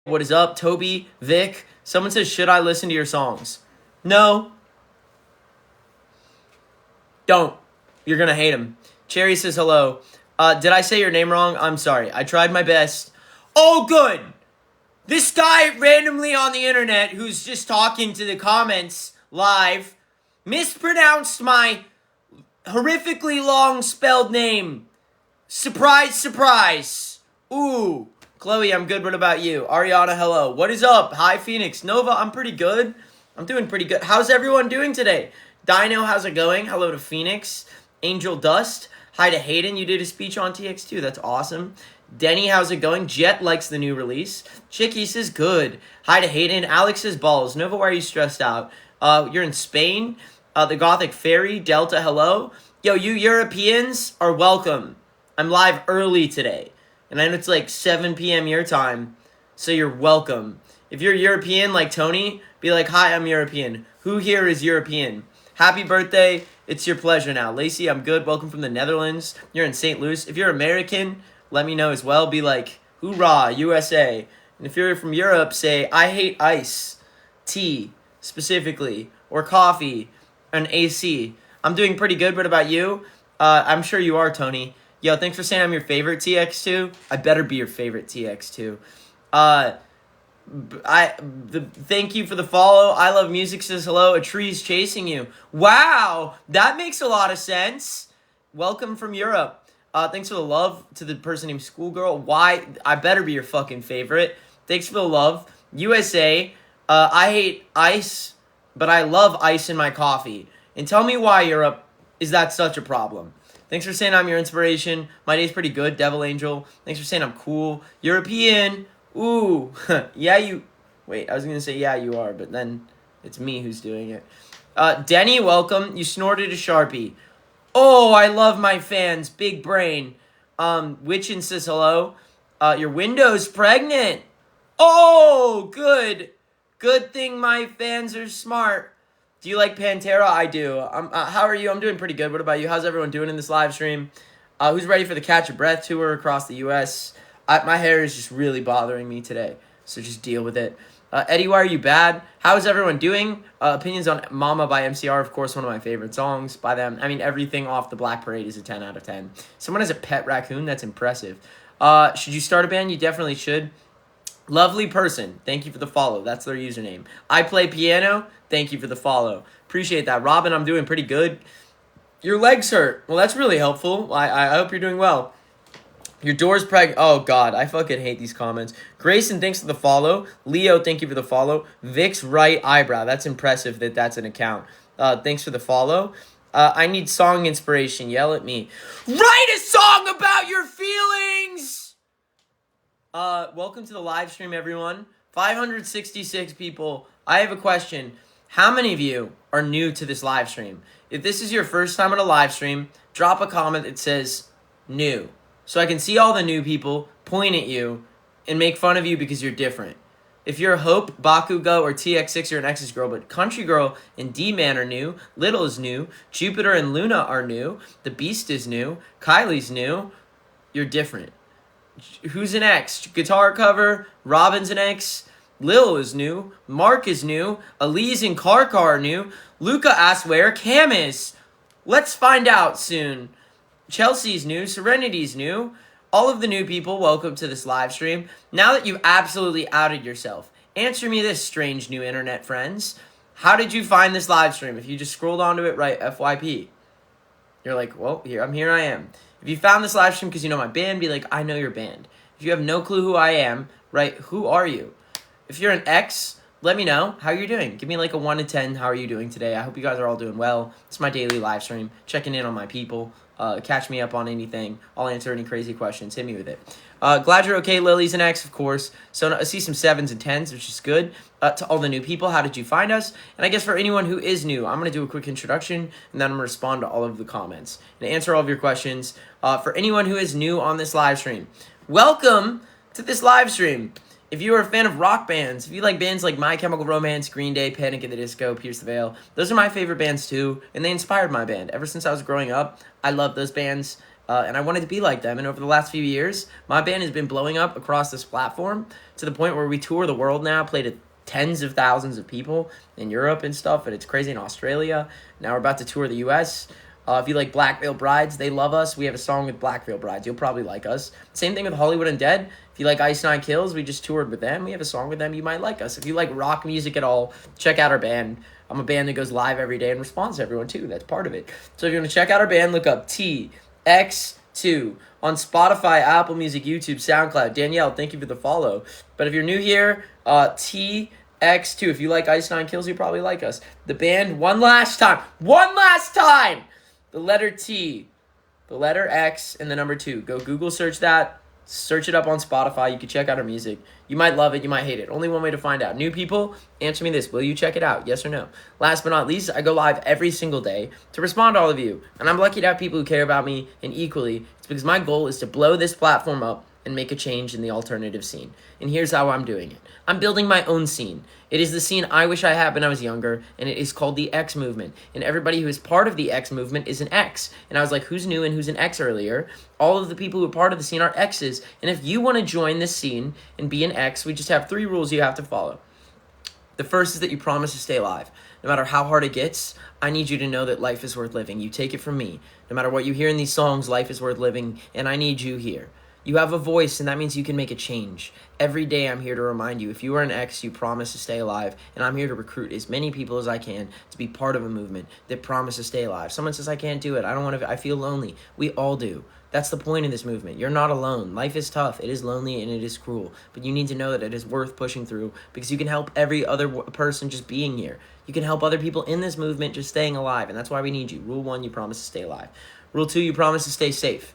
What is up? Toby, Vic. Someone says, should I listen to your songs? No. Don't. You're going to hate them. Cherry says hello. Did I say your name wrong? I'm sorry. I tried my best. Oh, good. This guy randomly on the internet who's just talking to the comments live mispronounced my horrifically long spelled name. Surprise, surprise. Ooh. Chloe, I'm good. What about you? Ariana, hello. What is up? Hi, Phoenix. Nova, I'm pretty good. I'm doing pretty good. How's everyone doing today? Dino, how's it going? Hello to Phoenix. Angel Dust. Hi to Hayden. You did a speech on TX2. That's awesome. Denny, how's it going? Jet likes the new release. Chicky says good. Hi to Hayden. Alex says balls. Nova, why are you stressed out? You're in Spain. The Gothic Fairy. Delta, hello. Yo, you Europeans are welcome. I'm live early today. And I know it's like 7 p.m. your time, so you're welcome. If you're European like Tony, be like, hi, I'm European. Who here is European? Happy birthday. It's your pleasure now. Lacey, I'm good. Welcome from the Netherlands. You're in St. Louis. If you're American, let me know as well. Be like, hoorah, USA. And if you're from Europe, say, I hate ice, tea, specifically, or coffee, and AC. I'm doing pretty good. What about you? I'm sure you are, Tony. Yo, thanks for saying I'm your favorite TX2. I better be your favorite TX2. Thank you for the follow. I Love Music says hello. A tree's chasing you. Wow, that makes a lot of sense. Welcome from Europe. Thanks for the love to the person named Schoolgirl. Why? I better be your fucking favorite. Thanks for the love. USA. I hate ice, but I love ice in my coffee. And tell me why, Europe, is that such a problem? Thanks for saying I'm your inspiration. My day's pretty good, Devil Angel. Thanks for saying I'm cool. European. Ooh. Yeah, you... Wait, I was going to say, yeah, you are, but then it's me who's doing it. Denny, welcome. You snorted a Sharpie. Oh, I love my fans. Big brain. Witchin says hello. Your window's pregnant. Oh, good. Good thing my fans are smart. Do you like Pantera? I do. How are you? I'm doing pretty good. What about you? How's everyone doing in this live stream? Who's ready for the Catch Your Breath tour across the U.S.? My hair is just really bothering me today, so just deal with it. Eddie, why are you bad? How is everyone doing? Opinions on Mama by MCR, of course, one of my favorite songs by them. I mean, everything off the Black Parade is a 10 out of 10. Someone has a pet raccoon? That's impressive. Should you start a band? You definitely should. Lovely person. Thank you for the follow. That's their username. I play piano. Thank you for the follow. Appreciate that. Robin, I'm doing pretty good. Your legs hurt. Well, that's really helpful. I hope you're doing well. Your door's pregnant. Oh, God. I fucking hate these comments. Grayson, thanks for the follow. Leo, thank you for the follow. Vic's right eyebrow. That's impressive that that's an account. Thanks for the follow. I need song inspiration. Yell at me. Write a song about your feelings! Welcome to the live stream, everyone. 566 people. I have a question. How many of you are new to this live stream? If this is your first time on a live stream, drop a comment that says new, so I can see all the new people, point at you, and make fun of you because you're different. If you're Hope, Bakugo, or TX6, you're an X's girl, but Country Girl and D-Man are new, Little is new, Jupiter and Luna are new, The Beast is new, Kylie's new, you're different. Who's an X? Guitar cover, Robin's an X, Lil is new, Mark is new, Elise and Car are new, Luca asks where Cam is. Let's find out soon. Chelsea's new, Serenity's new. All of the new people, welcome to this live stream. Now that you've absolutely outed yourself, answer me this, strange new internet friends. How did you find this live stream? If you just scrolled onto it, right, FYP. You're like, well, here I am. If you found this live stream because you know my band, be like, I know your band. If you have no clue who I am, right, who are you? If you're an X, let me know how you're doing. Give me like a 1 to 10. How are you doing today? I hope you guys are all doing well. It's my daily live stream, checking in on my people. Catch me up on anything. I'll answer any crazy questions. Hit me with it. Glad you're okay. Lily's an X, of course. So I see some 7s and 10s, which is good. To all the new people, how did you find us? And I guess for anyone who is new, I'm going to do a quick introduction, and then I'm going to respond to all of the comments and answer all of your questions. For anyone who is new on this live stream, welcome to this live stream. If you are a fan of rock bands, if you like bands like My Chemical Romance, Green Day, Panic at the Disco, Pierce the Veil, those are my favorite bands too, and they inspired my band. Ever since I was growing up, I love those bands, And I wanted to be like them. And over the last few years, my band has been blowing up across this platform to the point where we tour the world now, play to tens of thousands of people in Europe and stuff, and it's crazy in Australia. Now we're about to tour the U.S. If you like Black Veil Brides, they love us. We have a song with Black Veil Brides. You'll probably like us. Same thing with Hollywood Undead. If you like Ice Nine Kills, we just toured with them. We have a song with them. You might like us. If you like rock music at all, check out our band. I'm a band that goes live every day and responds to everyone, too. That's part of it. So if you want to check out our band, look up TX2 on Spotify, Apple Music, YouTube, SoundCloud. Danielle, thank you for the follow. But if you're new here, TX2. If you like Ice Nine Kills, you probably like us. The band, one last time. The letter T, the letter X, and the number 2. Go Google search that. Search it up on Spotify. You can check out our music. You might love it. You might hate it. Only one way to find out. New people, answer me this. Will you check it out? Yes or no? Last but not least, I go live every single day to respond to all of you. And I'm lucky to have people who care about me. And equally, it's because my goal is to blow this platform up and make a change in the alternative scene. And here's how I'm doing it. I'm building my own scene. It is the scene I wish I had when I was younger, and it is called the X movement. And everybody who is part of the X movement is an X. And I was like, who's new and who's an X earlier? All of the people who are part of the scene are X's. And if you want to join this scene and be an X, we just have 3 rules you have to follow. The first is that you promise to stay alive. No matter how hard it gets, I need you to know that life is worth living. You take it from me. No matter what you hear in these songs, life is worth living, and I need you here. You have a voice, and that means you can make a change. Every day I'm here to remind you, if you are an X, you promise to stay alive, and I'm here to recruit as many people as I can to be part of a movement that promises to stay alive. Someone says, I can't do it. I don't want to. I feel lonely. We all do. That's the point of this movement. You're not alone. Life is tough. It is lonely, and it is cruel. But you need to know that it is worth pushing through because you can help every other person just being here. You can help other people in this movement just staying alive, and that's why we need you. Rule 1, you promise to stay alive. Rule 2, you promise to stay safe.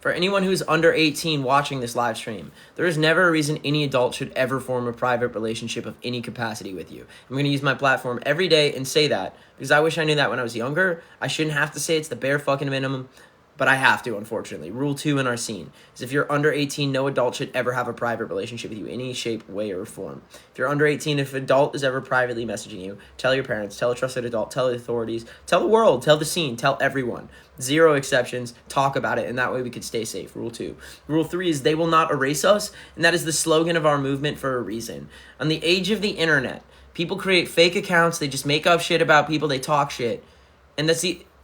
For anyone who's under 18 watching this live stream, there is never a reason any adult should ever form a private relationship of any capacity with you. I'm going to use my platform every day and say that because I wish I knew that when I was younger. I shouldn't have to say it's the bare fucking minimum, but I have to, unfortunately. Rule 2 in our scene is if you're under 18, no adult should ever have a private relationship with you in any shape, way, or form. If you're under 18, if an adult is ever privately messaging you, tell your parents, tell a trusted adult, tell the authorities, tell the world, tell the scene, tell everyone. 0 exceptions, talk about it, and that way we could stay safe. Rule 2. Rule 3 is they will not erase us, and that is the slogan of our movement for a reason. On the age of the internet, people create fake accounts, they just make up shit about people, they talk shit, and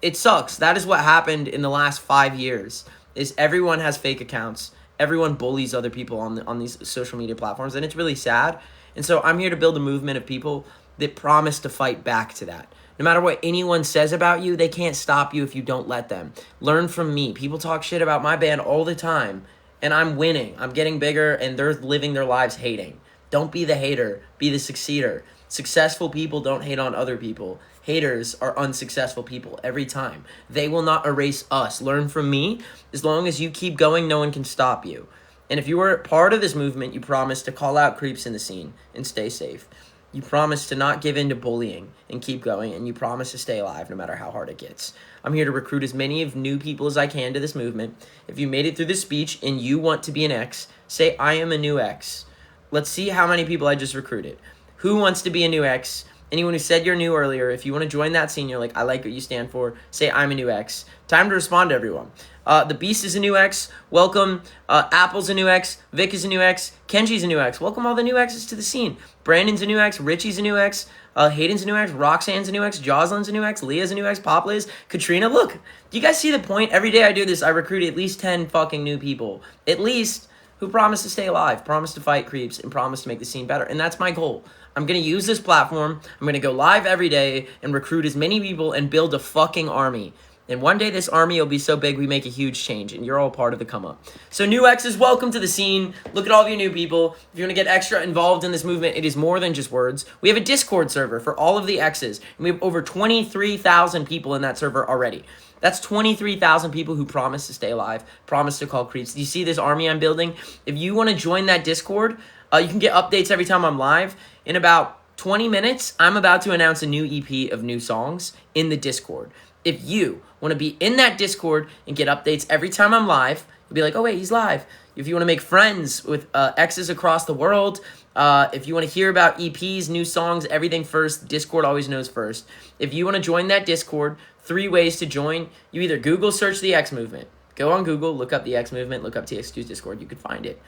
it sucks. That is what happened in the last 5 years, is everyone has fake accounts. Everyone bullies other people on these social media platforms, and it's really sad. And so I'm here to build a movement of people that promise to fight back to that. No matter what anyone says about you, they can't stop you if you don't let them. Learn from me. People talk shit about my band all the time, and I'm winning. I'm getting bigger, and they're living their lives hating. Don't be the hater. Be the succeeder. Successful people don't hate on other people. Haters are unsuccessful people every time. They will not erase us. Learn from me. As long as you keep going, no one can stop you. And if you are part of this movement, you promise to call out creeps in the scene and stay safe. You promise to not give in to bullying and keep going, and you promise to stay alive no matter how hard it gets. I'm here to recruit as many of new people as I can to this movement. If you made it through this speech and you want to be an X, say, I am a new X. Let's see how many people I just recruited. Who wants to be a new X? Anyone who said you're new earlier, if you want to join that scene, you're like, I like what you stand for, say, I'm a new X. Time to respond to everyone. The Beast is a new X. Welcome. Apple's a new X. Vic is a new X. Kenji's a new X. Welcome all the new X's to the scene. Brandon's a new X. Richie's a new X. Hayden's a new X. Roxanne's a new X. Jocelyn's a new X. Leah's a new X. Pop Liz. Katrina. Look, do you guys see the point? Every day I do this, I recruit at least 10 fucking new people. At least who promise to stay alive, promise to fight creeps, and promise to make the scene better. And that's my goal. I'm going to use this platform. I'm going to go live every day and recruit as many people and build a fucking army. And one day this army will be so big we make a huge change, and you're all part of the come up. So new X's, welcome to the scene. Look at all of you new people. If you want to get extra involved in this movement, it is more than just words. We have a Discord server for all of the X's, and we have over 23,000 people in that server already. That's 23,000 people who promise to stay alive, promise to call creeps. Do you see this army I'm building? If you want to join that Discord, you can get updates every time I'm live. In about 20 minutes, I'm about to announce a new EP of new songs in the Discord. If you want to be in that Discord and get updates every time I'm live, you'll be like, oh, wait, he's live. If you want to make friends with X's across the world, if you want to hear about EPs, new songs, everything first, Discord always knows first. If you want to join that Discord, 3 ways to join. You either Google search the X Movement, Go on Google, look up the X Movement, look up TX2's Discord. You could find it.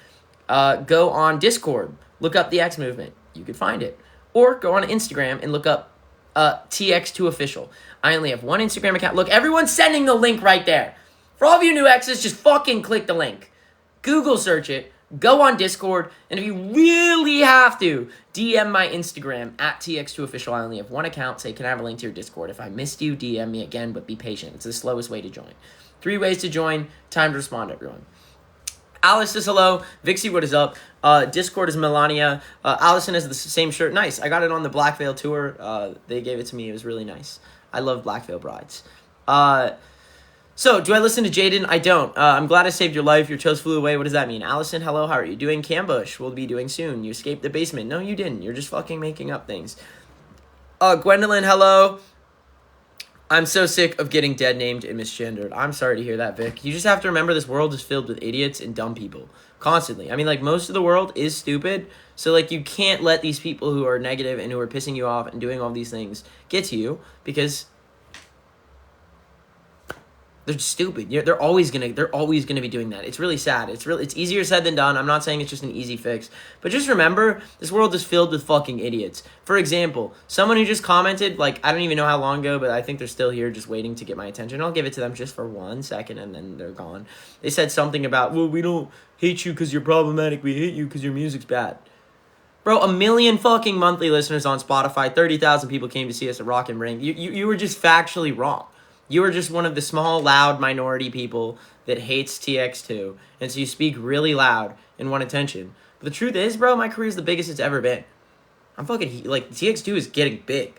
Go on Discord, look up the X Movement. You could find it. Or go on Instagram and look up TX2 Official. I only have one Instagram account. Look, everyone's sending the link right there. For all of you new X's, just fucking click the link. Google search it. Go on Discord. And if you really have to, DM my Instagram at TX2 Official. I only have one account. Say, can I have a link to your Discord? If I missed you, DM me again, but be patient. It's the slowest way to join. 3 ways to join. Time to respond, everyone. Alice says hello. Vixie, what is up? Discord is Melania. Allison has the same shirt. Nice. I got it on the Black Veil tour. They gave it to me. It was really nice. I love Black Veil brides. So, do I listen to Jaden? I don't. I'm glad I saved your life. Your toes flew away. What does that mean? Allison, hello. How are you doing? Cambush will be doing soon. You escaped the basement. No, you didn't. You're just fucking making up things. Gwendolyn, hello. I'm so sick of getting dead named and misgendered. I'm sorry to hear that, Vic. You just have to remember this world is filled with idiots and dumb people. Constantly. I mean, like, most of the world is stupid. So, like, you can't let these people who are negative and who are pissing you off and doing all these things get to you because they're stupid. They're always gonna be doing that. It's really sad. It's easier said than done. I'm not saying it's just an easy fix, but just remember, this world is filled with fucking idiots. For example, someone who just commented, like, I don't even know how long ago, but I think they're still here just waiting to get my attention. I'll give it to them just for 1 second, and then they're gone. They said something about, well, we don't hate you because you're problematic. We hate you because your music's bad. Bro, 1 million fucking monthly listeners on Spotify. 30,000 people came to see us at Rock and Ring. You were just factually wrong. You are just one of the small, loud minority people that hates TX2. And so you speak really loud and want attention. But the truth is, bro, my career is the biggest it's ever been. I'm fucking, like, TX2 is getting big.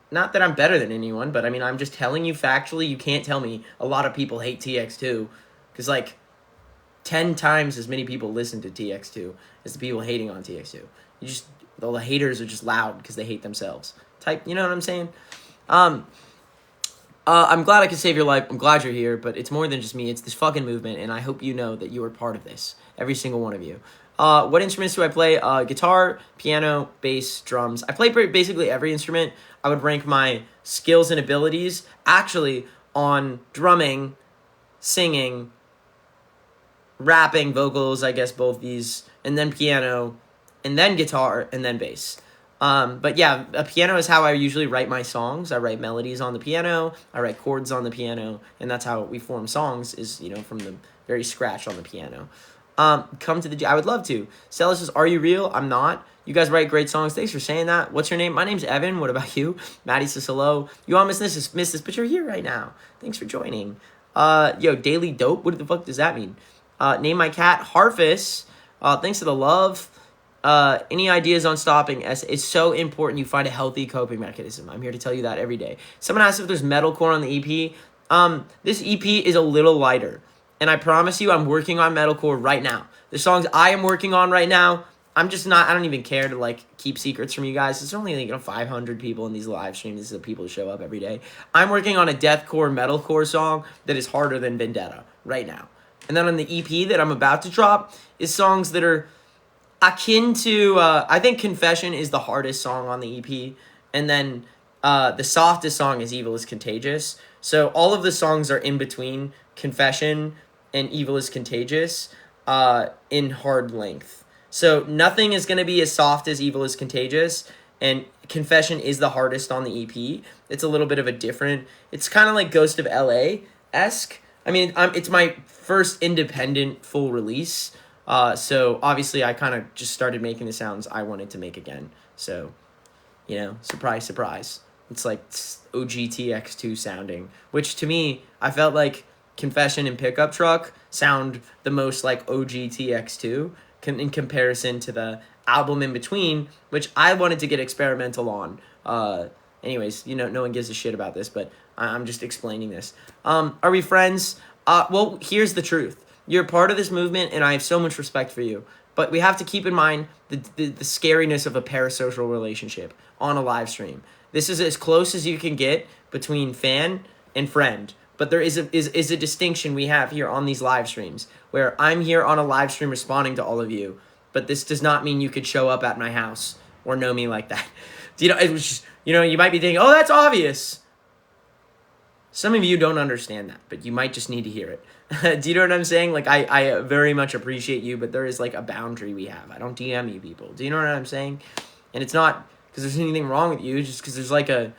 Not that I'm better than anyone, but I mean, I'm just telling you factually, you can't tell me a lot of people hate TX2. Because, like, 10 times as many people listen to TX2 as the people hating on TX2. All the haters are just loud because they hate themselves. You know what I'm saying? I'm glad I could save your life. I'm glad you're here, but it's more than just me. It's this fucking movement, and I hope you know that you are part of this. Every single one of you. What instruments do I play? Guitar, piano, bass, drums. I play basically every instrument. I would rank my skills and abilities actually on drumming, singing, rapping, vocals, I guess both these, and then piano, and then guitar, and then bass. But yeah, a piano is how I usually write my songs. I write melodies on the piano, I write chords on the piano, and that's how we form songs is, from the very scratch on the piano. Come to the, I would love to. Stella says, are you real? I'm not. You guys write great songs. Thanks for saying that. What's your name? My name's Evan. What about you? Maddie says hello. You all miss this, but you're here right now. Thanks for joining. Daily dope. What the fuck does that mean? Name my cat Harfus. Thanks for the love. Any ideas on stopping? It's so important you find a healthy coping mechanism. I'm here to tell you that every day. Someone asked if there's metalcore on the EP. This EP is a little lighter. And I promise you, I'm working on metalcore right now. The songs I am working on right now, I don't even care to, keep secrets from you guys. There's only, 500 people in these live streams. These are the people who show up every day. I'm working on a deathcore, metalcore song that is harder than Vendetta right now. And then on the EP that I'm about to drop is songs that are akin to, I think Confession is the hardest song on the EP. And then the softest song is Evil is Contagious. So all of the songs are in between Confession and Evil is Contagious in hard length. So nothing is going to be as soft as Evil is Contagious, and Confession is the hardest on the EP. It's a little bit of a different, it's kind of like Ghost of LA-esque. I mean, it's my first independent full release, so obviously I kind of just started making the sounds I wanted to make again. So, surprise, surprise. It's like OG TX2 sounding, which to me, I felt like Confession and Pickup Truck sound the most like OG TX2 in comparison to the album in between, which I wanted to get experimental on. Anyways, no one gives a shit about this, but I'm just explaining this. Are we friends? Well, here's the truth. You're part of this movement, and I have so much respect for you. But we have to keep in mind the scariness of a parasocial relationship on a live stream. This is as close as you can get between fan and friend. But there is a distinction we have here on these live streams, where I'm here on a live stream responding to all of you, but this does not mean you could show up at my house or know me like that. It was just, you might be thinking, oh, that's obvious. Some of you don't understand that, but you might just need to hear it. Do you know what I'm saying? Like, I very much appreciate you, but there is, like, a boundary we have. I don't DM you people. Do you know what I'm saying? And it's not because there's anything wrong with you, just because there's, like, a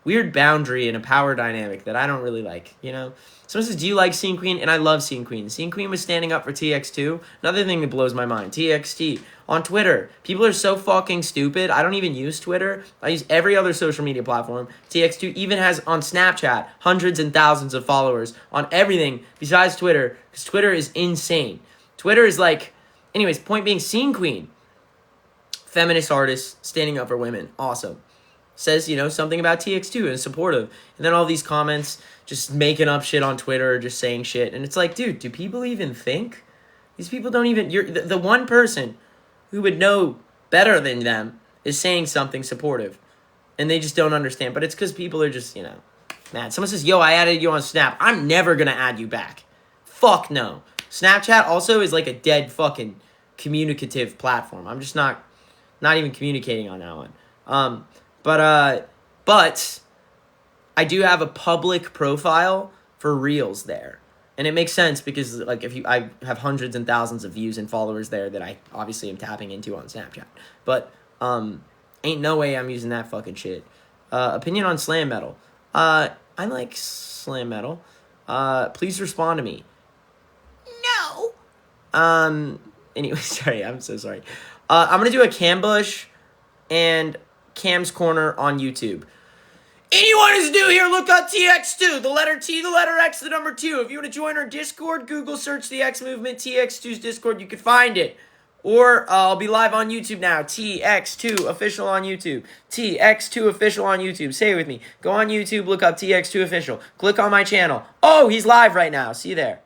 weird boundary and a power dynamic that I don't really like, you know? Someone says, do you like Scene Queen? And I love Scene Queen. Scene Queen was standing up for TX2. Another thing that blows my mind, TXT. On Twitter, people are so fucking stupid. I don't even use Twitter. I use every other social media platform. TX2 even has on Snapchat hundreds and thousands of followers on everything besides Twitter, because Twitter is insane. Twitter is like, anyways, point being, Scene Queen. Feminist artist, standing up for women. Awesome. Says, you know, something about TX2 and supportive. And then all these comments just making up shit on Twitter, just saying shit. And it's like, dude, do people even think? These people don't even... You're the one person who would know better than them is saying something supportive. And they just don't understand. But it's because people are just, you know, mad. Someone says, yo, I added you on Snap. I'm never going to add you back. Fuck no. Snapchat also is like a dead fucking communicative platform. I'm just not even communicating on that one. But I do have a public profile for Reels there. And it makes sense because, like, I have hundreds and thousands of views and followers there that I obviously am tapping into on Snapchat. But ain't no way I'm using that fucking shit. Opinion on slam metal. I like slam metal. Please respond to me. No. Anyway, sorry. I'm so sorry. I'm going to do a Cambush and Cam's Corner on YouTube. Anyone who's new here, look up TX2. The letter T, the letter X, the number 2. If you want to join our Discord, Google search the X Movement, TX2's Discord. You can find it. Or I'll be live on YouTube now. TX2 Official on YouTube. TX2 Official on YouTube. Say it with me. Go on YouTube, look up TX2 Official. Click on my channel. Oh, he's live right now. See you there.